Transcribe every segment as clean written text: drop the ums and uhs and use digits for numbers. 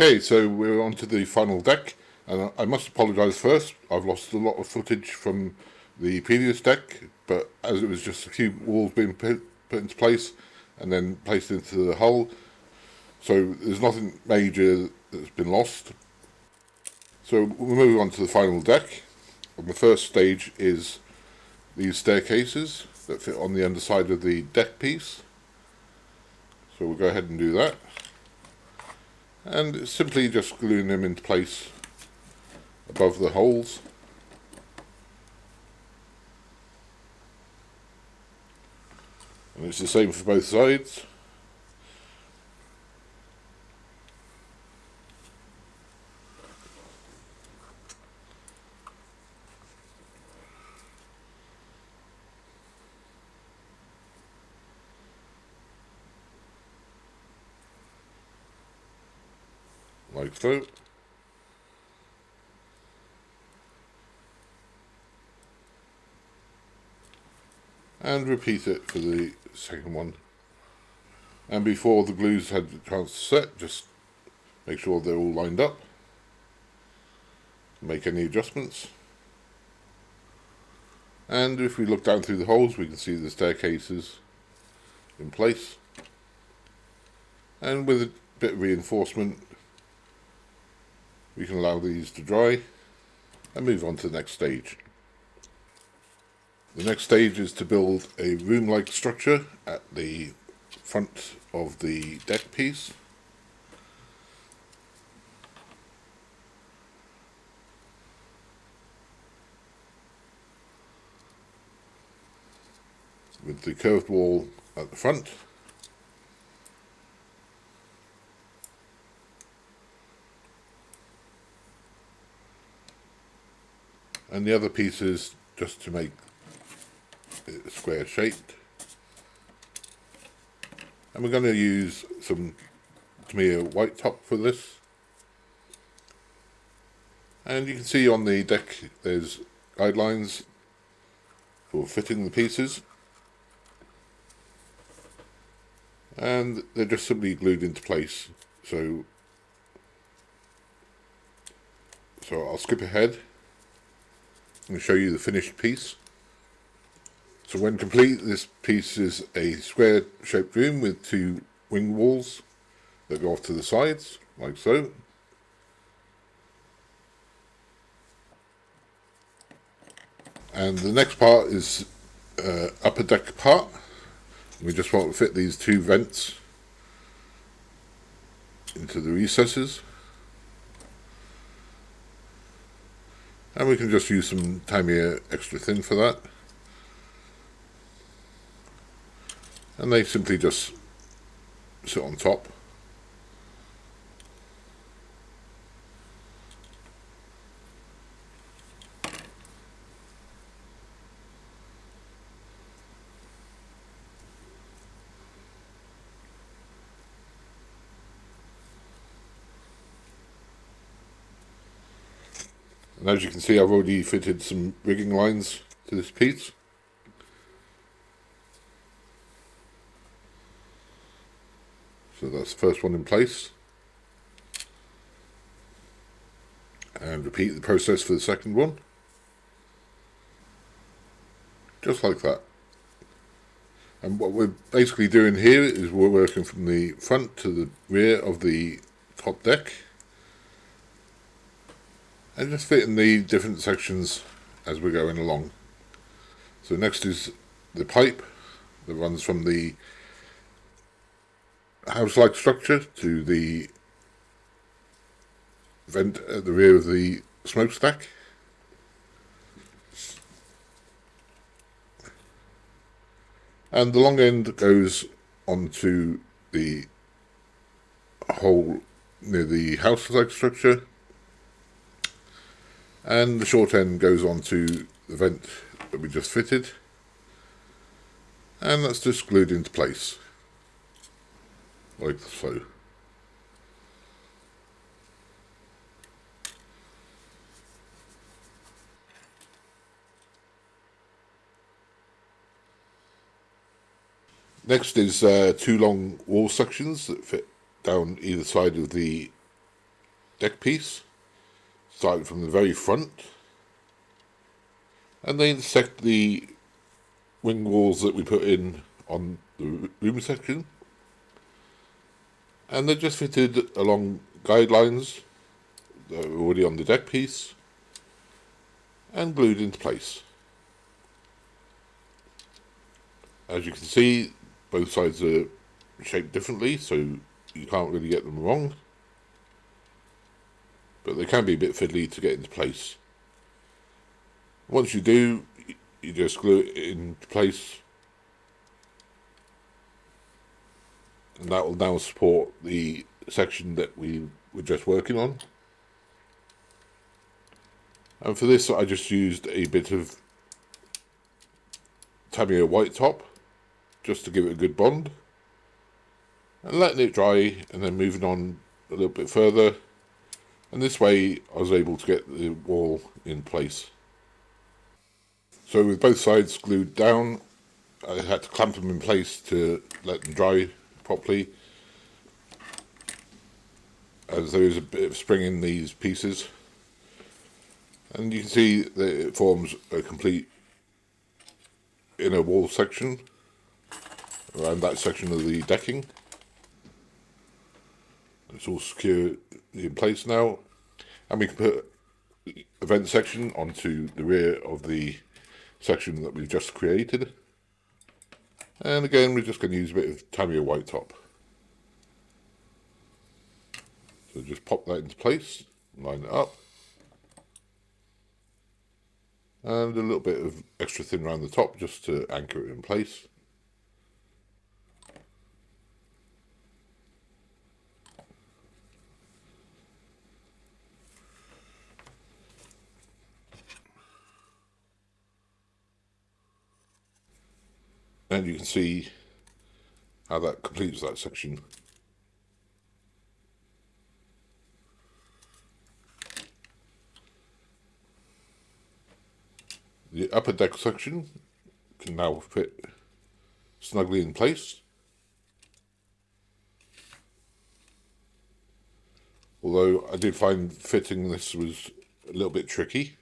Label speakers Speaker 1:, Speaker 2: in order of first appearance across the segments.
Speaker 1: Okay, so we're on to the final deck, and I must apologise first. I've lost a lot of footage from the previous deck, but as it was just a few walls being put into place and then placed into the hull, so there's nothing major that's been lost. So we'll move on to the final deck, and the first stage is these staircases that fit on the underside of the deck piece. So we'll go ahead and do that. And it's simply just gluing them into place above the holes. And it's the same for both sides. Like so. And repeat it for the second one. And before the glues had the chance to set, just make sure they're all lined up. Make any adjustments. And if we look down through the holes, we can see the staircases in place. And with a bit of reinforcement, we can allow these to dry and move on to the next stage. The next stage is to build a room-like structure at the front of the deck piece. With the curved wall at the front. And the other pieces just to make it square shaped. And we're going to use some Tamiya white top for this. And you can see on the deck there's guidelines for fitting the pieces. And they're just simply glued into place. So I'll skip ahead and show you the finished piece. So when complete, this piece is a square shaped room with two wing walls that go off to the sides, like so. And the next part is upper deck part. We just want to fit these two vents into the recesses. And we can just use some Tamiya extra thin for that. And they simply just sit on top. And as you can see, I've already fitted some rigging lines to this piece. So that's the first one in place. And repeat the process for the second one. Just like that. And what we're basically doing here is we're working from the front to the rear of the top deck. And just fitting the different sections as we're going along. So next is the pipe that runs from the house-like structure to the vent at the rear of the smokestack. And the long end goes onto the hole near the house-like structure. And the short end goes onto the vent that we just fitted. And that's just glued into place. Like so. Next is two long wall sections that fit down either side of the deck piece, starting from the very front, and they intersect the wing walls that we put in on the room section, and they're just fitted along guidelines that are already on the deck piece and glued into place. As you can see, both sides are shaped differently, so you can't really get them wrong, but they can be a bit fiddly to get into place. Once you do, you just glue it into place, and that will now support the section that we were just working on. And for this, I just used a bit of Tamiya white top just to give it a good bond, and letting it dry, and then moving on a little bit further, and this way I was able to get the wall in place. So with both sides glued down, I had to clamp them in place to let them dry properly, as there is a bit of spring in these pieces, and you can see that it forms a complete inner wall section around that section of the decking. It's all secure in place now, and we can put a vent section onto the rear of the section that we've just created. And again, we're just going to use a bit of Tamiya white top. So just pop that into place, line it up, and a little bit of extra thin around the top just to anchor it in place. And you can see how that completes that section. The upper deck section can now fit snugly in place, although I did find fitting this was a little bit tricky.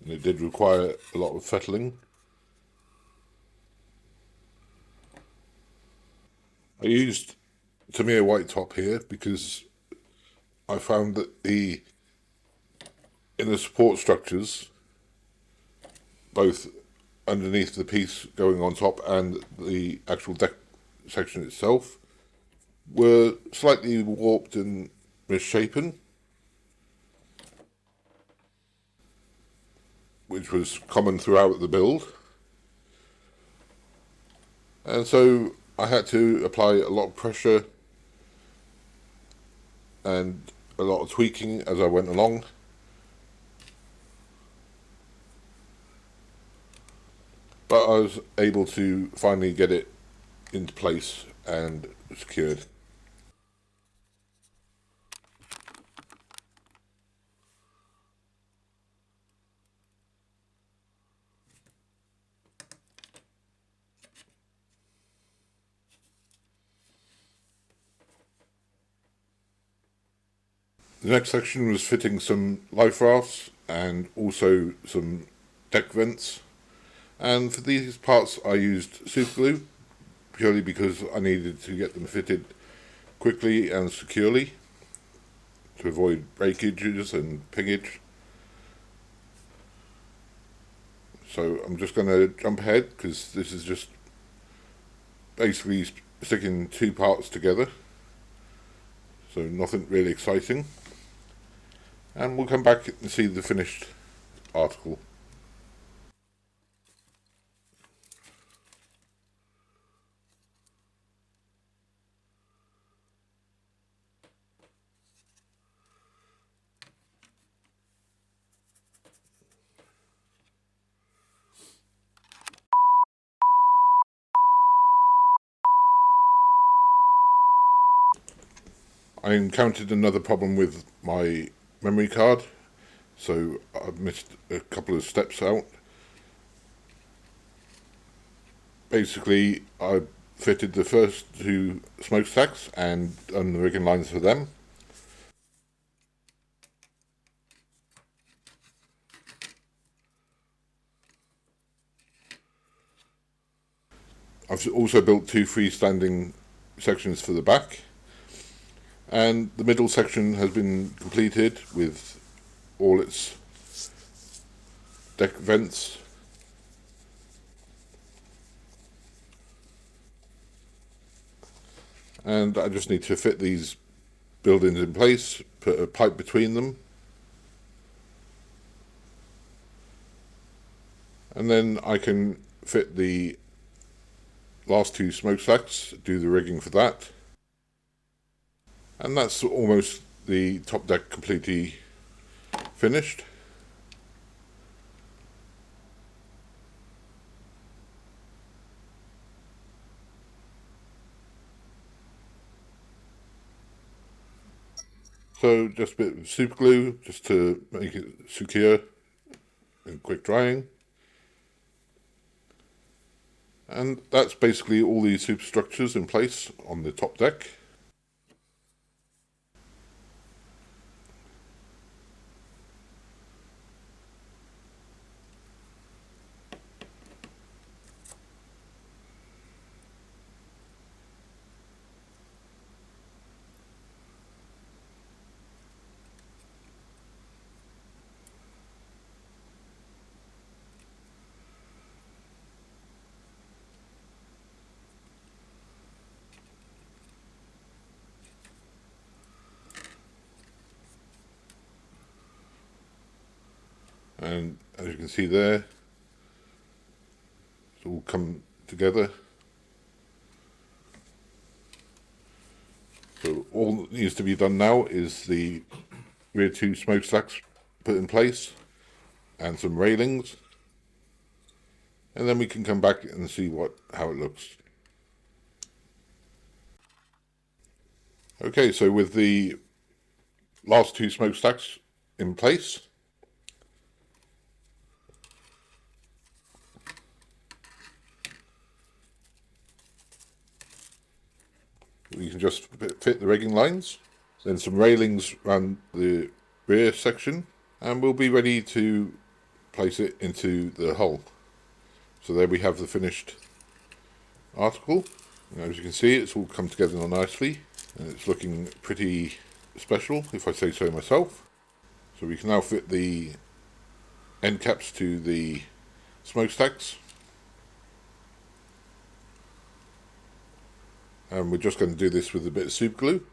Speaker 1: And it did require a lot of fettling. I used Tamiya white top here because I found that in the support structures, both underneath the piece going on top and the actual deck section itself, were slightly warped and misshapen, which was common throughout the build. And so I had to apply a lot of pressure and a lot of tweaking as I went along. But I was able to finally get it into place and secured. The next section was fitting some life rafts and also some deck vents. And for these parts I used super glue, purely because I needed to get them fitted quickly and securely to avoid breakages and pingage. So I'm just going to jump ahead because this is just basically sticking two parts together, so nothing really exciting. And we'll come back and see the finished article. I encountered another problem with my memory card, so I missed a couple of steps out. Basically, I fitted the first two smokestacks and done the rigging lines for them. I've also built two freestanding sections for the back, and the middle section has been completed with all its deck vents. And I just need to fit these buildings in place, put a pipe between them, and then I can fit the last two smokestacks, do the rigging for that. And that's almost the top deck completely finished. So just a bit of super glue just to make it secure and quick drying. And that's basically all the superstructures in place on the top deck. And as you can see there, it's all come together. So all that needs to be done now is the rear two smokestacks put in place and some railings, and then we can come back and see how it looks. Okay, so with the last two smokestacks in place, we can just fit the rigging lines, then some railings around the rear section, and we'll be ready to place it into the hull. So there we have the finished article. And as you can see, it's all come together nicely, and it's looking pretty special, if I say so myself. So we can now fit the end caps to the smokestacks. And we're just going to do this with a bit of super glue.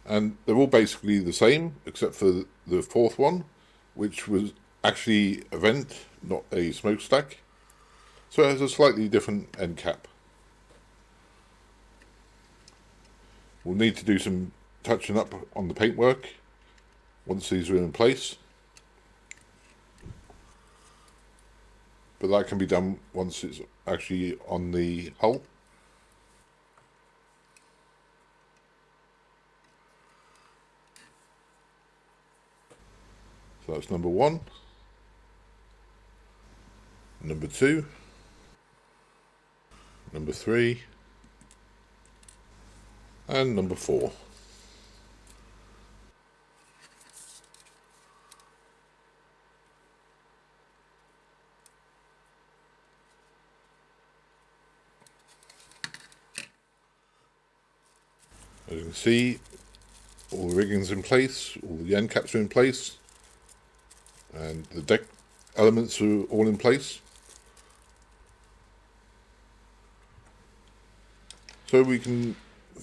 Speaker 1: And they're all basically the same, except for the fourth one, which was actually a vent, not a smokestack. So it has a slightly different end cap. We'll need to do some touching up on the paintwork once these are in place. But that can be done once it's actually on the hull. So that's number one, number two, number three, and number four. As you can see, all the rigging's in place, all the end caps are in place, and the deck elements are all in place. So we can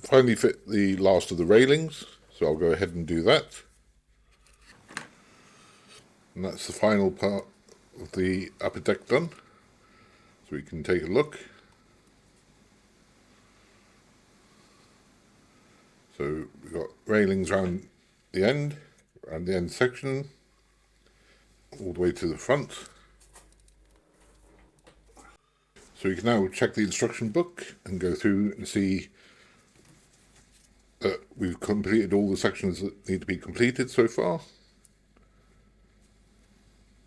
Speaker 1: finally fit the last of the railings, so I'll go ahead and do that. And that's the final part of the upper deck done. So we can take a look. So we've got railings around the end section, all the way to the front. So we can now check the instruction book and go through and see that we've completed all the sections that need to be completed so far.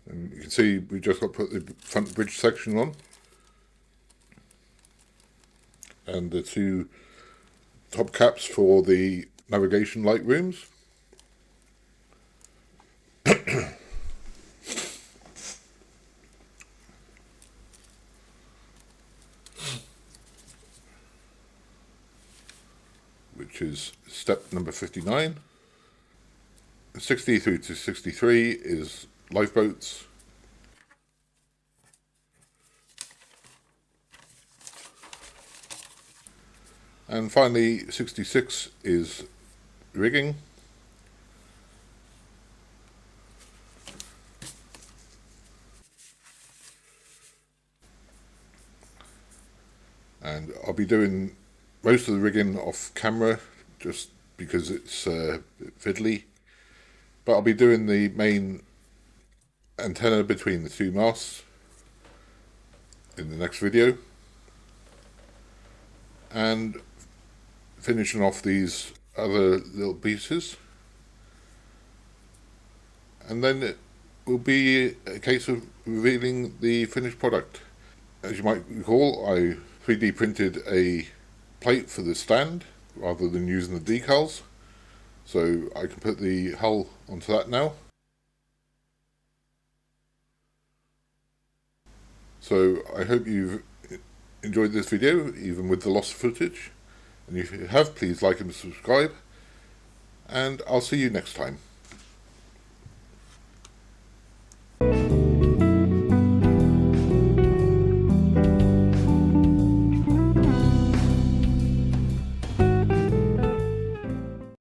Speaker 1: And you can see we've just got to put the front bridge section on, and the two top caps for the navigation light rooms. Which is step number 59. 60 through to 63 is lifeboats. And finally 66 is rigging. And I'll be doing most of the rigging off camera just because it's fiddly, but I'll be doing the main antenna between the two masts in the next video, and finishing off these other little pieces, and then it will be a case of revealing the finished product. As you might recall, I 3D printed a plate for the stand rather than using the decals, so I can put the hull onto that now. So I hope you've enjoyed this video, even with the lost footage, and if you have, please like and subscribe, and I'll see you next time.